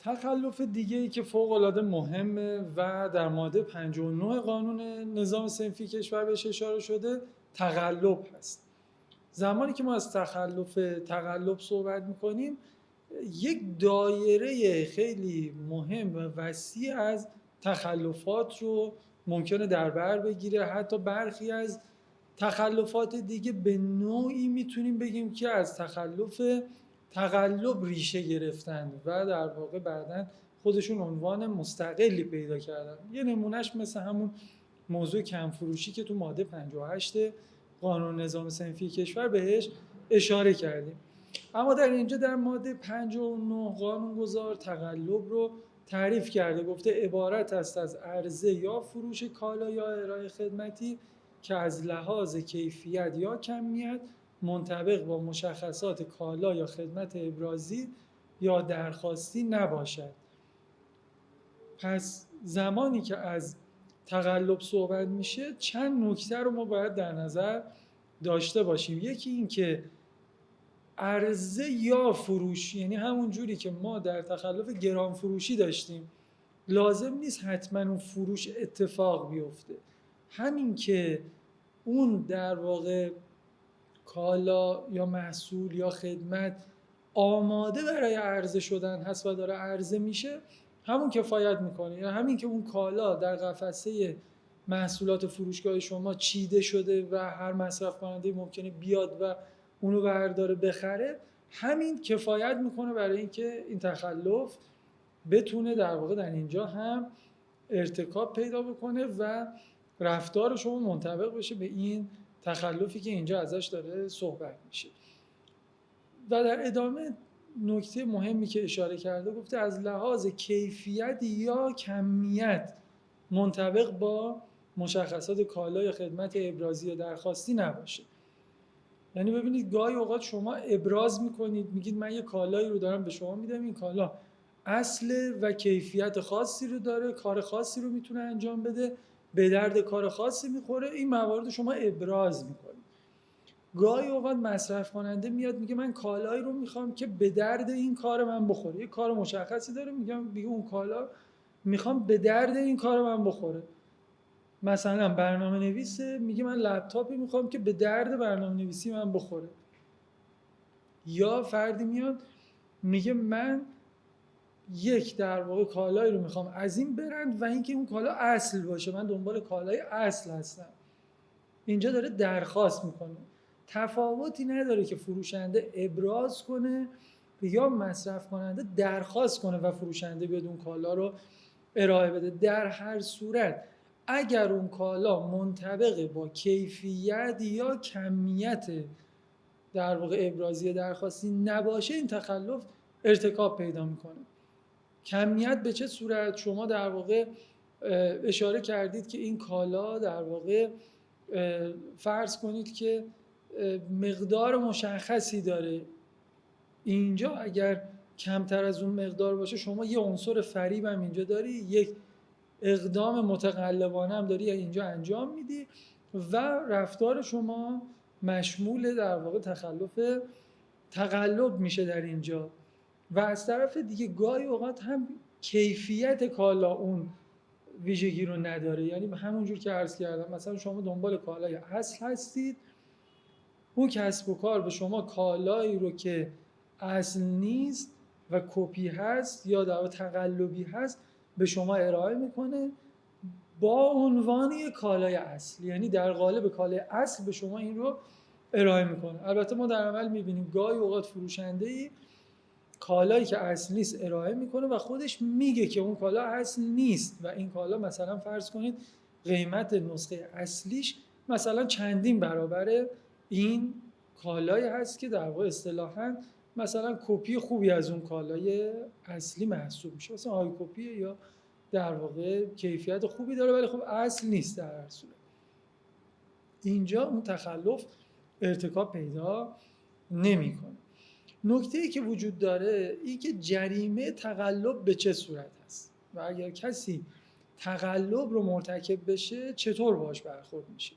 تخلف دیگه‌ای که فوق‌العاده مهمه و در ماده 59 قانون نظام صنفی کشور بهش اشاره شده تقلب هست. زمانی که ما از تقلب صحبت می‌کنیم یک دایره خیلی مهم و وسیع از تخلفات رو ممکنه در بر بگیره. حتی برخی از تخلفات دیگه به نوعی میتونیم بگیم که از تقلب ریشه گرفتن و در واقع بعداً خودشون عنوان مستقلی پیدا کردن. یه نمونهش مثل همون موضوع کمفروشی که تو ماده 58 قانون نظام صنفی کشور بهش اشاره کردیم. اما در اینجا در ماده 59 قانونگذار تقلب رو تعریف کرده، گفته عبارت است از عرضه یا فروش کالا یا ارائه خدمتی که از لحاظ کیفیت یا کمیت منطبق با مشخصات کالا یا خدمت ابرازی یا درخواستی نباشد. پس زمانی که از تقلب صحبت میشه چند نکته رو ما باید در نظر داشته باشیم. یکی این که عرضه یا فروش، یعنی همون جوری که ما در تخلف گران فروشی داشتیم لازم نیست حتما اون فروش اتفاق بیفته. همین که اون در واقع کالا یا محصول یا خدمت آماده برای عرضه شدن هست و داره عرضه میشه همون کفایت میکنه. یعنی همین که اون کالا در قفسه محصولات فروشگاه شما چیده شده و هر مصرف کننده ممکنه بیاد و اونو برداره بخره، همین کفایت میکنه برای اینکه این تخلف بتونه در واقع در اینجا هم ارتکاب پیدا بکنه و رفتار شما منطبق بشه به این تخلفی که اینجا ازش داره صحبت میشه. و در ادامه نکته مهمی که اشاره کرده گفته از لحاظ کیفیت یا کمیت منطبق با مشخصات کالا یا خدمت ابرازی یا درخواستی نباشه. یعنی ببینید گاهی اوقات شما ابراز میکنید، میگید من یه کالایی رو دارم به شما میدم، این کالا اصل و کیفیت خاصی رو داره، کار خاصی رو میتونه انجام بده، به درد کار خاصی میخوره، این موارد شما ابراز میکنید. گاهی اوقات مصرف کننده میاد میگه من کالایی رو میخوام که به درد این کار من بخوره، یه کار مشخصی داره، میگم اون کالا میخوام به درد این کار من بخوره. مثلا برنامه نویسه میگه من لپتاپی میخوام که به درد برنامه نویسی من بخوره. یا فردی میاد میگه من یک در واقع کالایی رو میخوام از این برند و اینکه اون کالا اصل باشه، من دنبال کالای اصل هستم. اینجا داره درخواست میکنه. تفاوتی نداره که فروشنده ابراز کنه یا مصرف کننده درخواست کنه و فروشنده بیاد اون کالا رو ارائه بده. در هر صورت اگر اون کالا منطبق با کیفیت یا کمیت در واقع ابرازی درخواستی نباشه این تخلف ارتکاب پیدا میکنه. کمیت به چه صورت؟ شما در واقع اشاره کردید که این کالا در واقع فرض کنید که مقدار مشخصی داره، اینجا اگر کمتر از اون مقدار باشه شما یه عنصر فریب هم اینجا داری، یک اقدام متقلبانه هم داری اینجا انجام میدی و رفتار شما مشمول در واقع تقلب میشه در اینجا. و از طرف دیگه گاهی اوقات هم کیفیت کالا اون ویژگی رو نداره. یعنی همونجور که عرض کردم مثلا شما دنبال کالای اصل هستید، اون کسب و کار به شما کالایی رو که اصل نیست و کپی هست یا در تقلبی هست به شما ارائه میکنه با عنوان یک کالای اصل، یعنی در قالب کالای اصل به شما این رو ارائه میکنه. البته ما در عمل میبینیم گاهی اوقات فروشنده‌ای کالایی که اصل نیست ارائه میکنه و خودش میگه که اون کالا اصل نیست و این کالا مثلا فرض کنید قیمت نسخه اصلیش مثلا چندین برابر این کالایی هست که در واقع اصطلاحاً مثلا کپی خوبی از اون کالای اصلی محسوب میشه، مثلا های کپی یا در واقع کیفیت خوبی داره ولی خب اصل نیست. در هر صورت اینجا اون تخلف ارتکاب پیدا نمیکنه. نکته‌ای که وجود داره این که جریمه تقلب به چه صورت هست و اگر کسی تقلب رو مرتکب بشه چطور باهاش برخورد میشه.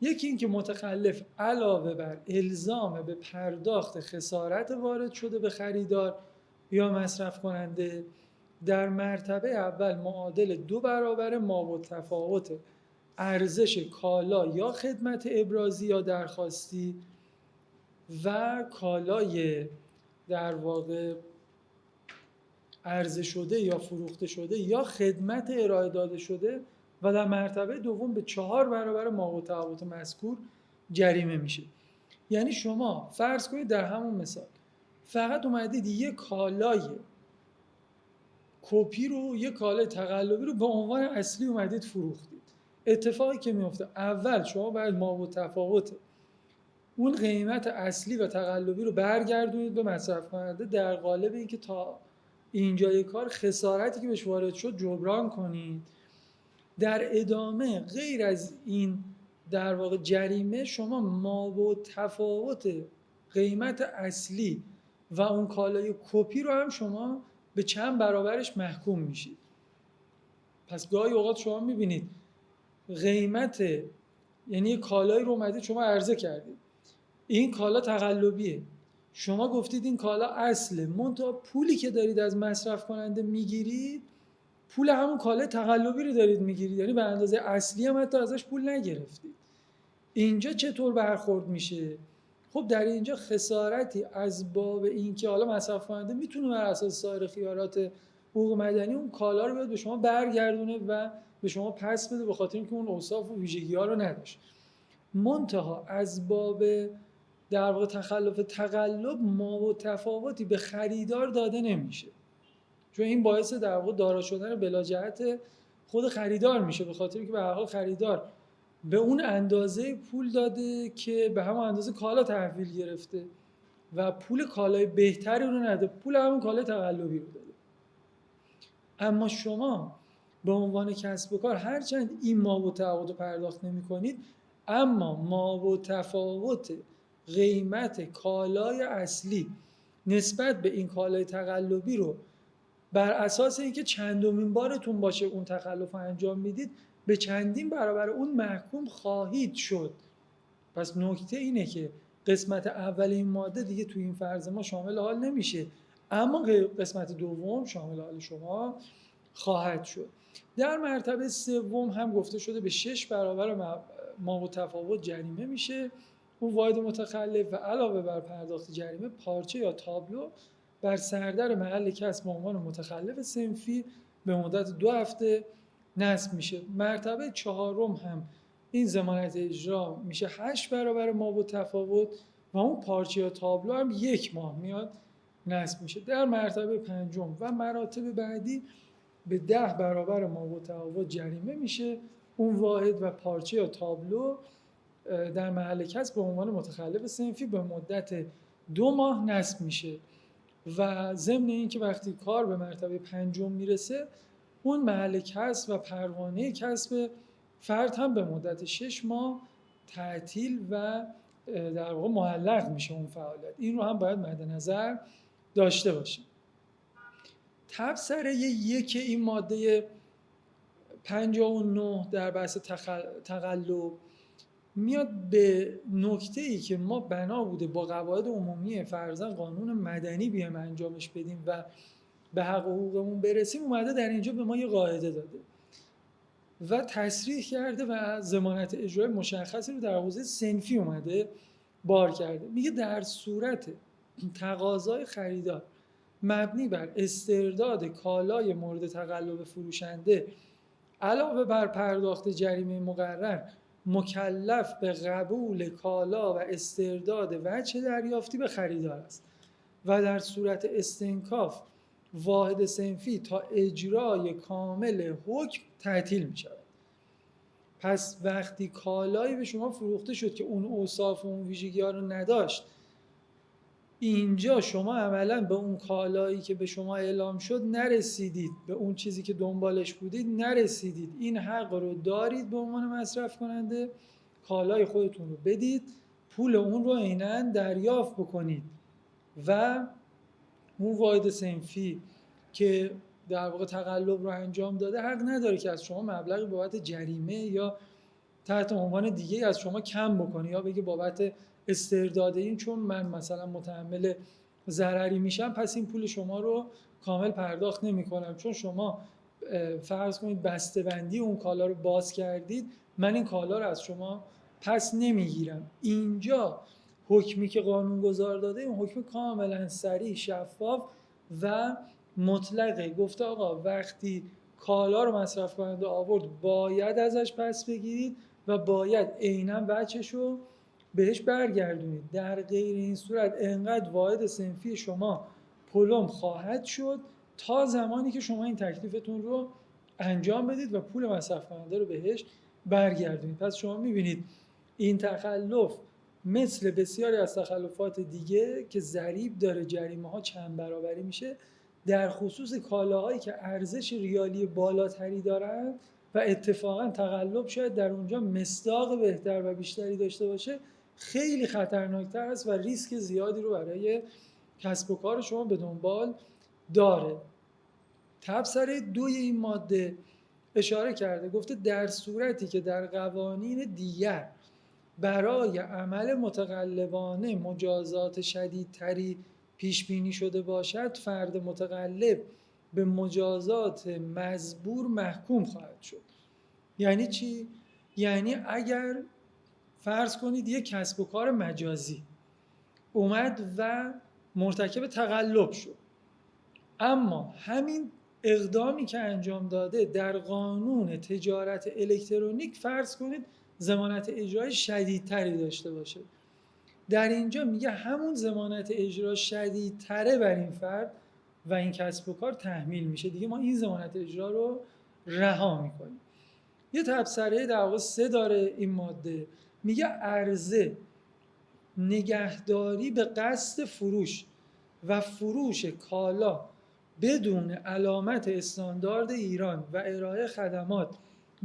یکی این که متخلف علاوه بر الزام به پرداخت خسارت وارد شده به خریدار یا مصرف کننده در مرتبه اول معادل 2 برابر مابالتفاوت ارزش کالا یا خدمت ابرازی یا درخواستی و کالای در واقع عرضه شده یا فروخته شده یا خدمت ارائه داده شده و در مرتبه دوم به 4 برابر مابالتفاوت مذکور جریمه میشه. یعنی شما فرض کنید در همون مثال فقط اومدید یه کالای کپی رو، یه کالای تقلبی رو به عنوان اصلی اومدید فروختید. اتفاقی که میفته اول شما باید مابالتفاوت اون قیمت اصلی و تقلبی رو برگردونید به مصرف کننده در قالب اینکه تا اینجای کار خسارتی که بهش وارد شد جبران کنید. در ادامه غیر از این در واقع جریمه شما مابالتفاوت قیمت اصلی و اون کالای کپی رو هم شما به چند برابرش محکوم میشید. پس گاهی اوقات شما میبینید قیمت، یعنی یه کالایی رو اومدید شما عرضه کردید، این کالا تقلبیه، شما گفتید این کالا اصله، منتها پولی که دارید از مصرف کننده میگیرید پول همون کالای تقلبی رو دارید میگیرید، یعنی به اندازه اصلی هم حتی ازش پول نگرفتید. اینجا چطور برخورد میشه؟ خب در اینجا خسارتی از باب اینکه حالا مصرف کننده میتونه بر اساس سایر خیارات حقوق مدنی اون کالا رو بیاد به شما برگردونه و به شما پس بده به خاطر اینکه اون اوصاف و ویژگی‌ها رو نداشت. منتها از باب در واقع تخلف تقلب مابالتفاوتی به خریدار داده نمیشه، چون این باعث در واقع دارا شدن بلا جهت خود خریدار میشه، به خاطر اینکه به هر حال خریدار به اون اندازه پول داده که به همون اندازه کالا تحویل گرفته و پول کالای بهتری رو نده، پول همون کالای تقلبی رو داده. اما شما به عنوان کسب و کار هرچند این مابالتفاوت رو پرداخت نمی کنید، اما مابالتفاوت قیمت کالای اصلی نسبت به این کالای تقلبی رو بر اساس اینکه چندمین بارتون باشه اون تخلف رو انجام میدید به چندین برابر اون محکوم خواهید شد. پس نکته اینه که قسمت اول این ماده دیگه توی این فرض ما شامل حال نمیشه، اما قسمت دوم شامل حال شما خواهد شد. در مرتبه سوم هم گفته شده به 6 برابر مابالتفاوت جریمه میشه اون واحد متخلف و علاوه بر پرداخت جریمه پارچه یا تابلو بر سردر محل کسب به عنوان متخلف صنفی به مدت 2 هفته نصب میشه. مرتبه چهارم هم این ضمانت اجرا میشه 8 برابر مابالتفاوت و اون پارچه یا تابلو هم 1 ماه میاد نصب میشه. در مرتبه پنجم و مراتب بعدی به 10 برابر مابالتفاوت جریمه میشه اون واحد و پارچه یا تابلو در محل کسب به عنوان متخلف صنفی به مدت 2 ماه نصب میشه. و ضمن این که وقتی کار به مرتبه پنجم میرسه اون محل کسب و پروانه کسب فرد هم به مدت 6 ماه تعطیل و در واقع معلق میشه اون فعالیت. این رو هم باید مد نظر داشته باشیم. تبصره یک این ماده 59 در بحث تقلب میاد به نکته‌ای که ما بنا بوده با قواعد عمومی فرضاً قانون مدنی بیایم انجامش بدیم و به حق و حقوقمون برسیم، اومده در اینجا به ما یه قاعده داده و تصریح کرده و ضمانت اجرای مشخصی رو در حوزه صنفی اومده بار کرده. میگه در صورت تقاضای خریدار مبنی بر استرداد کالای مورد تقلب فروشنده علاوه بر پرداخت جریمه مقرر مکلف به قبول کالا و استرداد وجه دریافتی به خریدار است و در صورت استنکاف واحد صنفی تا اجرای کامل حکم تعطیل می شود. پس وقتی کالایی به شما فروخته شد که اون اوصاف و اون ویژگی‌ها رو نداشت، اینجا شما عملاً به اون کالایی که به شما اعلام شد نرسیدید، به اون چیزی که دنبالش بودید نرسیدید. این حق رو دارید به عنوان مصرف کننده کالای خودتون رو بدید، پول اون رو عیناً دریافت بکنید و اون واحد صنفی که در واقع تقلب رو انجام داده حق نداره که از شما مبلغی بابت جریمه یا تحت عنوان دیگه از شما کم بکنه یا بگه بابت استرداد این چون من مثلا متحمل ضرری میشم پس این پول شما رو کامل پرداخت نمی‌کنم، چون شما فرض کنید بسته‌بندی اون کالا رو باز کردید، من این کالا رو از شما پس نمیگیرم. اینجا حکمی که قانونگذار داده این حکم کاملا صریح، شفاف و مطلقه. گفته آقا وقتی کالا رو مصرف کننده آورد باید ازش پس بگیرید و باید عیناً بچش رو بهش برگردونید. در غیر این صورت انقدر واحد صنفی شما پلم خواهد شد تا زمانی که شما این تکلیفتون رو انجام بدید و پول مصرف کننده رو بهش برگردونید. پس شما میبینید این تخلف مثل بسیاری از تخلفات دیگه که ضریب داره جریمه ها چند برابری میشه، در خصوص کالاهایی که ارزش ریالی بالاتری دارن و اتفاقا تقلب شاید در اونجا مصداق بهتر و بیشتری داشته باشه، خیلی خطرناکتر است و ریسک زیادی رو برای کسب و کار شما به دنبال داره. تبصره 2 این ماده اشاره کرده، گفته در صورتی که در قوانین دیگر برای عمل متقلبانه مجازات شدیدتری پیش بینی شده باشد، فرد متقلب به مجازات مزبور محکوم خواهد شد. یعنی چی؟ یعنی اگر فرض کنید یک کسب و کار مجازی اومد و مرتکب تقلب شد، اما همین اقدامی که انجام داده در قانون تجارت الکترونیک فرض کنید ضمانت اجرای شدیدتری داشته باشه، در اینجا میگه همون ضمانت اجرا شدیدتره بر این فرد و این کسب و کار تحمیل میشه، دیگه ما این ضمانت اجرا رو رها میکنیم. یه تبصره در واقع 3 داره این ماده، میگه عرضه، نگهداری به قصد فروش و فروش کالا بدون علامت استاندارد ایران و ارائه خدمات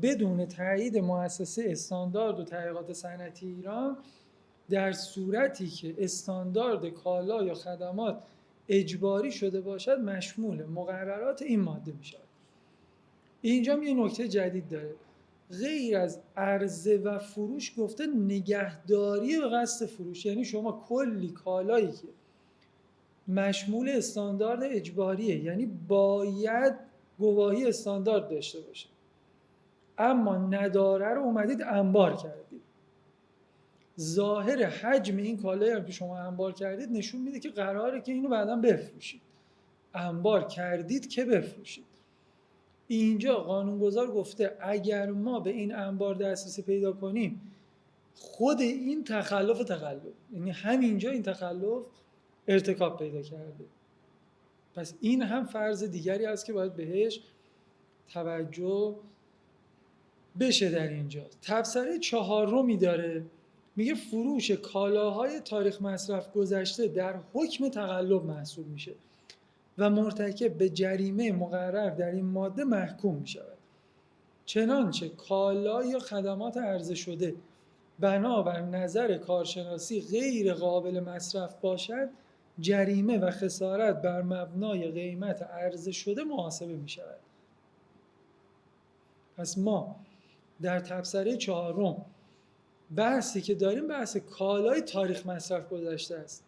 بدون تایید مؤسسه استاندارد و تحقیقات صنعتی ایران در صورتی که استاندارد کالا یا خدمات اجباری شده باشد مشمول مقررات این ماده می شود. اینجا یه نکته جدید داره، غیر از عرضه و فروش گفته نگهداری به قصد فروش، یعنی شما کلی کالایی که مشمول استاندارد اجباریه، یعنی باید گواهی استاندارد داشته باشه، اما نداره رو اومدید انبار کردید. ظاهر حجم این کالایی هم که شما انبار کردید نشون میده که قراره که اینو بعداً بفروشید، انبار کردید که بفروشید. اینجا قانونگذار گفته اگر ما به این انبار دسترسی پیدا کنیم، خود این تخلف، یعنی همینجا این تخلف ارتکاب پیدا کرده. پس این هم فرض دیگری است که باید بهش توجه بشه در اینجا. تبصره 4 داره، میگه فروش کالاهای تاریخ مصرف گذشته در حکم تقلب محسوب میشه و مرتکب به جریمه مقرر در این ماده محکوم میشود. چنانچه کالا یا خدمات عرضه شده بنابر نظر کارشناسی غیر قابل مصرف باشد، جریمه و خسارت بر مبنای قیمت عرضه شده محاسبه می شود. پس ما در تبصره 4 بحثی که داریم بحث کالای تاریخ مصرف گذشته است.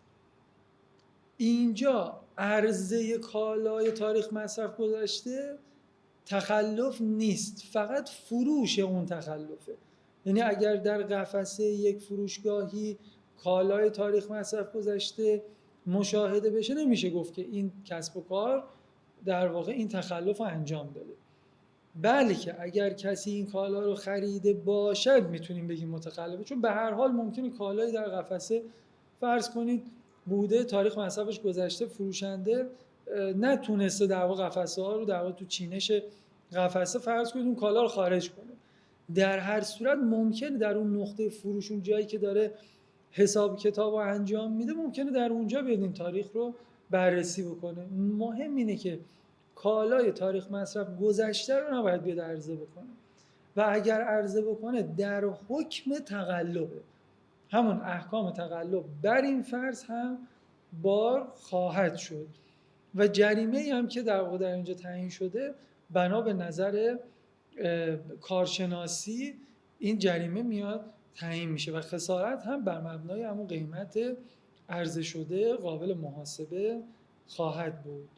اینجا عرضه کالای تاریخ مصرف گذشته تخلف نیست، فقط فروش اون تخلفه. یعنی اگر در قفسه یک فروشگاهی کالای تاریخ مصرف گذشته مشاهده بشه، نمیشه گفت که این کسب و کار در واقع این تخلف رو انجام داده، بلکه اگر کسی این کالا رو خریده باشد میتونیم بگیم متخلفه، چون به هر حال ممکنه کالای در قفسه فرض کنید بوده، تاریخ مصرفش گذشته، فروشنده نتونسته در واقع قفسه ها رو در واقع تو چینش قفسه فرض کنید اون کالا رو خارج کنه. در هر صورت ممکنه در اون نقطه فروش، اون جایی که داره حساب کتاب رو انجام میده، ممکنه در اونجا بیاد این تاریخ رو بررسی بکنه. مهم اینه که کالای تاریخ مصرف گذشته رو نباید بیاد عرضه بکنه و اگر عرضه بکنه در حکم تقلبه، همون احکام تقلب بر این فرض هم بار خواهد شد و جریمه هم که در واقع در اینجا تعیین شده بنا به نظر کارشناسی این جریمه میاد تعیین میشه و خسارت هم بر مبنای همون قیمت عرضه شده قابل محاسبه خواهد بود.